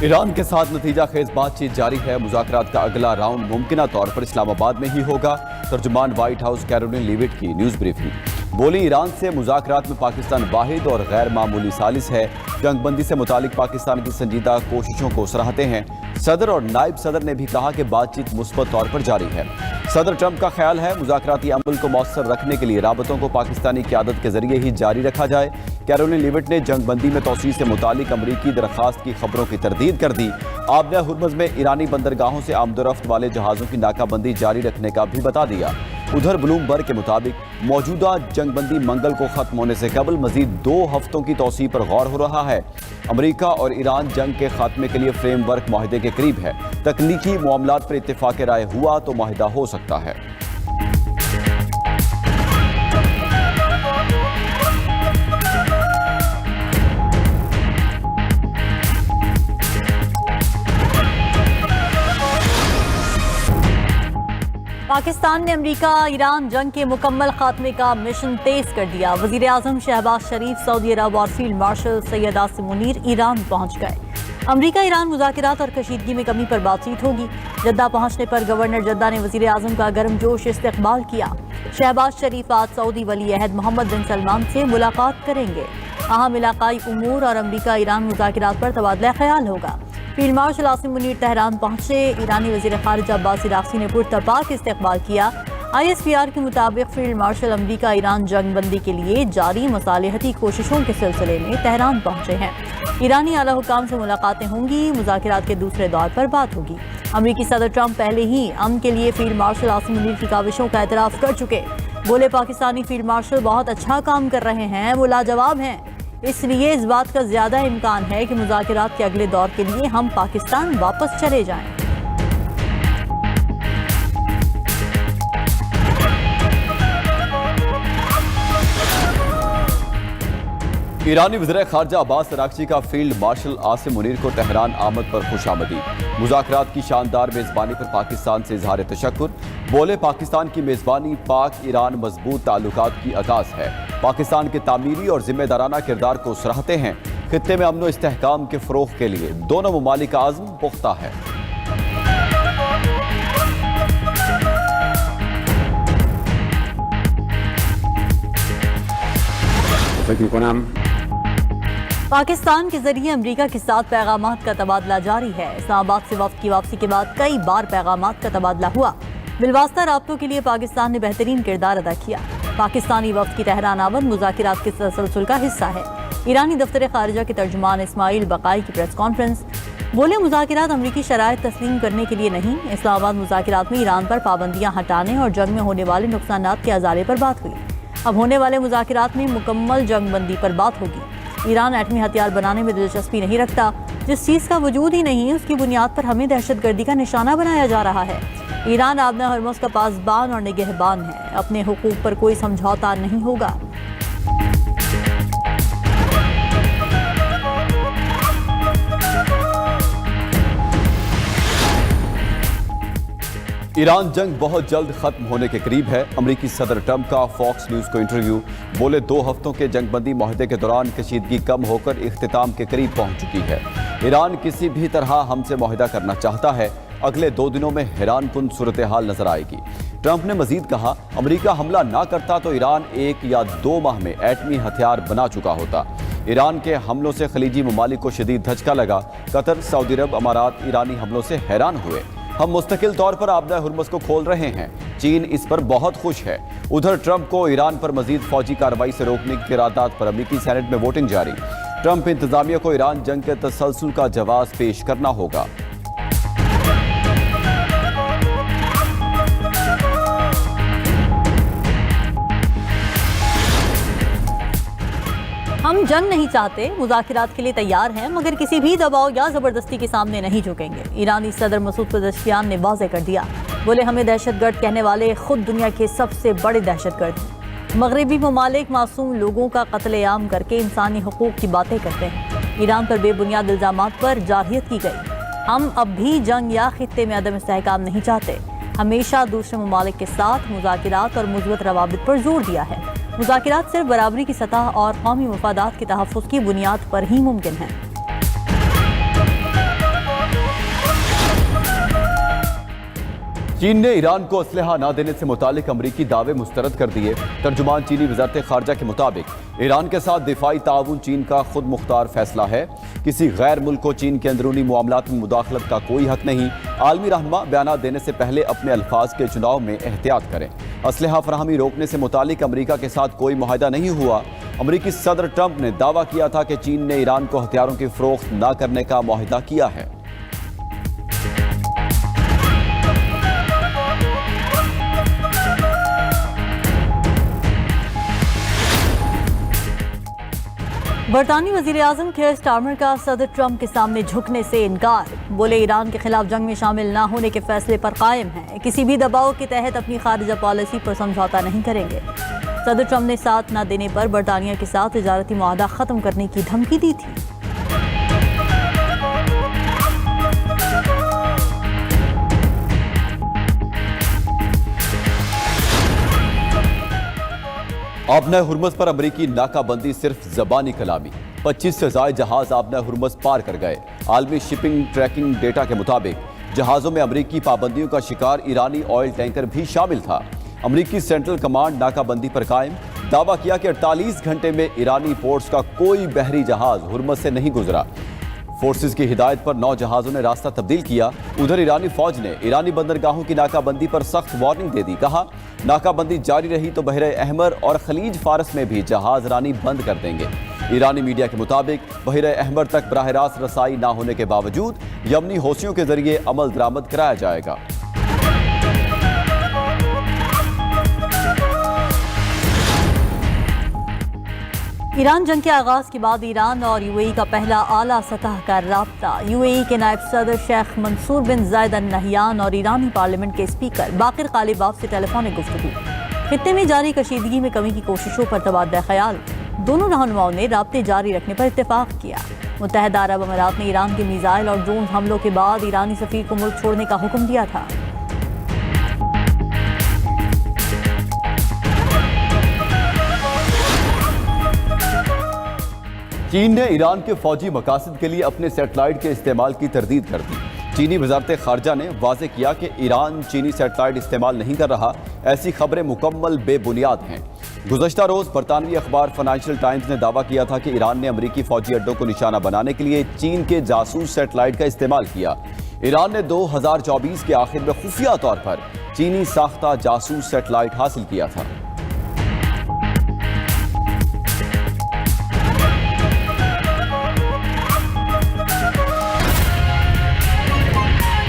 ایران کے ساتھ نتیجہ خیز بات چیت جاری ہے۔ مذاکرات کا اگلا راؤنڈ ممکنہ طور پر اسلام آباد میں ہی ہوگا۔ ترجمان وائٹ ہاؤس کیرولین لیوٹ کی نیوز بریفنگ۔ بولی ایران سے مذاکرات میں پاکستان واحد اور غیر معمولی ثالث ہے۔ جنگ بندی سے متعلق پاکستان کی سنجیدہ کوششوں کو سراہتے ہیں۔ صدر اور نائب صدر نے بھی کہا کہ بات چیت مثبت طور پر جاری ہے۔ صدر ٹرمپ کا خیال ہے مذاکراتی عمل کو مؤثر رکھنے کے لیے رابطوں کو پاکستانی قیادت کے ذریعے ہی جاری رکھا جائے۔ کیرولین لیوٹ نے جنگ بندی میں توسیع سے متعلق امریکی درخواست کی خبروں کی تردید کر دی۔ آبنہ ہرمز میں ایرانی بندرگاہوں سے آمد و رفت والے جہازوں کی ناکہ بندی جاری رکھنے کا بھی بتا دیا۔ ادھر بلومبرگ کے مطابق موجودہ جنگ بندی منگل کو ختم ہونے سے قبل مزید 2 ہفتوں کی توسیع پر غور ہو رہا ہے۔ امریکہ اور ایران جنگ کے خاتمے کے لیے فریم ورک معاہدے کے قریب ہے۔ تکنیکی معاملات پر اتفاق رائے ہوا تو معاہدہ ہو سکتا ہے۔ پاکستان نے امریکہ ایران جنگ کے مکمل خاتمے کا مشن تیز کر دیا۔ وزیر اعظم شہباز شریف، سعودی عرب اور فیلڈ مارشل سید عاصم منیر ایران پہنچ گئے۔ امریکہ ایران مذاکرات اور کشیدگی میں کمی پر بات چیت ہوگی۔ جدہ پہنچنے پر گورنر جدہ نے وزیر اعظم کا گرم جوش استقبال کیا۔ شہباز شریف آج سعودی ولی عہد محمد بن سلمان سے ملاقات کریں گے۔ اہم علاقائی امور اور امریکہ ایران مذاکرات پر تبادلہ خیال ہوگا۔ Field marshal Asim Munir Tehran پہنچے۔ ایرانی وزیر خارجہ عباس عراقچی نے پرتپاک استقبال کیا۔ ISPR کے مطابق فیلڈ مارشل امریکہ ایران جنگ بندی کے لیے جاری مصالحتی کوششوں کے سلسلے میں تہران پہنچے ہیں۔ ایرانی اعلیٰ حکام سے ملاقاتیں ہوں گی۔ مذاکرات کے دوسرے دور پر بات ہوگی۔ امریکی صدر ٹرمپ پہلے ہی امن کے لیے فیلڈ مارشل عاصم منیر کی کاوشوں کا اعتراف کر چکے۔ بولے پاکستانی فیلڈ مارشل بہت اچھا کام کر رہے ہیں، وہ لاجواب ہیں، اس لیے اس بات کا زیادہ امکان ہے کہ مذاکرات کے اگلے دور کے لیے ہم پاکستان واپس چلے جائیں۔ ایرانی وزیر خارجہ عباس عراقچی کا فیلڈ مارشل عاصم منیر کو تہران آمد پر خوش آمدید۔ مذاکرات کی شاندار میزبانی پر پاکستان سے اظہار تشکر۔ بولے پاکستان کی میزبانی پاک ایران مضبوط تعلقات کی عکاس ہے۔ پاکستان کے تعمیری اور ذمہ دارانہ کردار کو سراہتے ہیں۔ خطے میں امن و استحکام کے فروغ کے لیے دونوں ممالک کا عزم پختہ ہے۔ پاکستان کے ذریعے امریکہ کے ساتھ پیغامات کا تبادلہ جاری ہے۔ اسلام آباد سے وفد کی واپسی کے بعد کئی بار پیغامات کا تبادلہ ہوا۔ بالواسطہ رابطوں کے لیے پاکستان نے بہترین کردار ادا کیا۔ پاکستانی وفد کی تہران آمد مذاکرات کے تسلسل کا حصہ ہے۔ ایرانی دفتر خارجہ کے ترجمان اسماعیل بقائی کی پریس کانفرنس۔ بولے مذاکرات امریکی شرائط تسلیم کرنے کے لیے نہیں، اسلام آباد مذاکرات میں ایران پر پابندیاں ہٹانے اور جنگ میں ہونے والے نقصانات کے ازالے پر بات ہوئی۔ اب ہونے والے مذاکرات میں مکمل جنگ بندی پر بات ہوگی۔ ایران ایٹمی ہتھیار بنانے میں دلچسپی نہیں رکھتا۔ جس چیز کا وجود ہی نہیں اس کی بنیاد پر ہمیں دہشت گردی کا نشانہ بنایا جا رہا ہے۔ ایران آبنہ ہرمز کا پاسبان اور نگہبان ہے۔ اپنے حقوق پر کوئی سمجھوتا نہیں ہوگا۔ ایران جنگ بہت جلد ختم ہونے کے قریب ہے۔ امریکی صدر ٹرمپ کا فاکس نیوز کو انٹرویو۔ بولے 2 ہفتوں کے جنگ بندی معاہدے کے دوران کشیدگی کم ہو کر اختتام کے قریب پہنچ چکی ہے۔ ایران کسی بھی طرح ہم سے معاہدہ کرنا چاہتا ہے۔ اگلے 2 دنوں میں حیران کن صورتحال نظر آئے گی۔ ٹرمپ نے مزید کہا امریکہ حملہ نہ کرتا تو ایران 1 یا 2 ماہ میں ایٹمی ہتھیار بنا چکا ہوتا۔ ایران کے حملوں سے خلیجی ممالک کو شدید دھچکا لگا۔ قطر، سعودی عرب، امارات ایرانی حملوں سے حیران ہوئے۔ ہم مستقل طور پر آبنہ ہرمز کو کھول رہے ہیں۔ چین اس پر بہت خوش ہے۔ ادھر ٹرمپ کو ایران پر مزید فوجی کارروائی سے روکنے کی قرارداد پر امریکی سینٹ میں ووٹنگ جاری۔ ٹرمپ انتظامیہ کو ایران جنگ کے تسلسل کا جواز پیش کرنا ہوگا۔ ہم جنگ نہیں چاہتے، مذاکرات کے لیے تیار ہیں، مگر کسی بھی دباؤ یا زبردستی کے سامنے نہیں جھکیں گے۔ ایرانی صدر مسعود پزشکیان نے واضح کر دیا۔ بولے ہمیں دہشت گرد کہنے والے خود دنیا کے سب سے بڑے دہشت گرد ہیں۔ مغربی ممالک معصوم لوگوں کا قتل عام کر کے انسانی حقوق کی باتیں کرتے ہیں۔ ایران پر بے بنیاد الزامات پر جارحیت کی گئی۔ ہم اب بھی جنگ یا خطے میں عدم استحکام نہیں چاہتے۔ ہمیشہ دوسرے ممالک کے ساتھ مذاکرات اور مثبت روابط پر زور دیا ہے۔ مذاکرات صرف برابری کی سطح اور قومی مفادات کے تحفظ کی بنیاد پر ہی ممکن ہیں۔ چین نے ایران کو اسلحہ نہ دینے سے متعلق امریکی دعوے مسترد کر دیے۔ ترجمان چینی وزارت خارجہ کے مطابق ایران کے ساتھ دفاعی تعاون چین کا خود مختار فیصلہ ہے۔ کسی غیر ملک کو چین کے اندرونی معاملات میں مداخلت کا کوئی حق نہیں۔ عالمی رہنما بیانات دینے سے پہلے اپنے الفاظ کے چناؤ میں احتیاط کریں۔ اسلحہ فراہمی روکنے سے متعلق امریکہ کے ساتھ کوئی معاہدہ نہیں ہوا۔ امریکی صدر ٹرمپ نے دعویٰ کیا تھا کہ چین نے ایران کو ہتھیاروں کی فروخت نہ کرنے کا معاہدہ کیا ہے۔ برطانوی وزیر اعظم کیئر سٹارمر کا صدر ٹرمپ کے سامنے جھکنے سے انکار۔ بولے ایران کے خلاف جنگ میں شامل نہ ہونے کے فیصلے پر قائم ہیں، کسی بھی دباؤ کے تحت اپنی خارجہ پالیسی پر سمجھوتہ نہیں کریں گے۔ صدر ٹرمپ نے ساتھ نہ دینے پر برطانیہ کے ساتھ تجارتی معاہدہ ختم کرنے کی دھمکی دی تھی۔ آبنہ ہرمز پر امریکی ناکہ بندی صرف زبانی کلامی۔ 25 سے زائد جہاز آبنہ ہرمز پار کر گئے۔ عالمی شپنگ ٹریکنگ ڈیٹا کے مطابق جہازوں میں امریکی پابندیوں کا شکار ایرانی آئل ٹینکر بھی شامل تھا۔ امریکی سینٹرل کمانڈ ناکہ بندی پر قائم، دعویٰ کیا کہ 48 گھنٹے میں ایرانی پورٹس کا کوئی بحری جہاز ہرمز سے نہیں گزرا۔ فورسز کی ہدایت پر 9 جہازوں نے راستہ تبدیل کیا۔ ادھر ایرانی فوج نے ایرانی بندرگاہوں کی ناکہ بندی پر سخت وارننگ دے دی۔ کہا ناکہ بندی جاری رہی تو بحر احمر اور خلیج فارس میں بھی جہاز رانی بند کر دیں گے۔ ایرانی میڈیا کے مطابق بحر احمر تک براہ راست رسائی نہ ہونے کے باوجود یمنی حوثیوں کے ذریعے عمل درآمد کرایا جائے گا۔ ایران جنگ کے آغاز کے بعد ایران اور یو اے ای کا پہلا اعلیٰ سطح کا رابطہ۔ یو اے ای کے نائب صدر شیخ منصور بن زاید ال نہیان اور ایرانی پارلیمنٹ کے اسپیکر باقر قالیباف سے ٹیلی فونک گفتگو۔ خطے میں جاری کشیدگی میں کمی کی کوششوں پر تبادلہ خیال۔ دونوں رہنماؤں نے رابطے جاری رکھنے پر اتفاق کیا۔ متحدہ عرب امارات نے ایران کے میزائل اور ڈرون حملوں کے بعد ایرانی سفیر کو ملک چھوڑنے کا حکم دیا تھا۔ چین نے ایران کے فوجی مقاصد کے لیے اپنے سیٹلائٹ کے استعمال کی تردید کر دی۔ چینی وزارت خارجہ نے واضح کیا کہ ایران چینی سیٹلائٹ استعمال نہیں کر رہا۔ ایسی خبریں مکمل بے بنیاد ہیں۔ گزشتہ روز برطانوی اخبار فائنینشل ٹائمز نے دعویٰ کیا تھا کہ ایران نے امریکی فوجی اڈوں کو نشانہ بنانے کے لیے چین کے جاسوس سیٹلائٹ کا استعمال کیا۔ ایران نے 2024 کے آخر میں خفیہ طور پر چینی ساختہ جاسوس سیٹلائٹ حاصل کیا تھا۔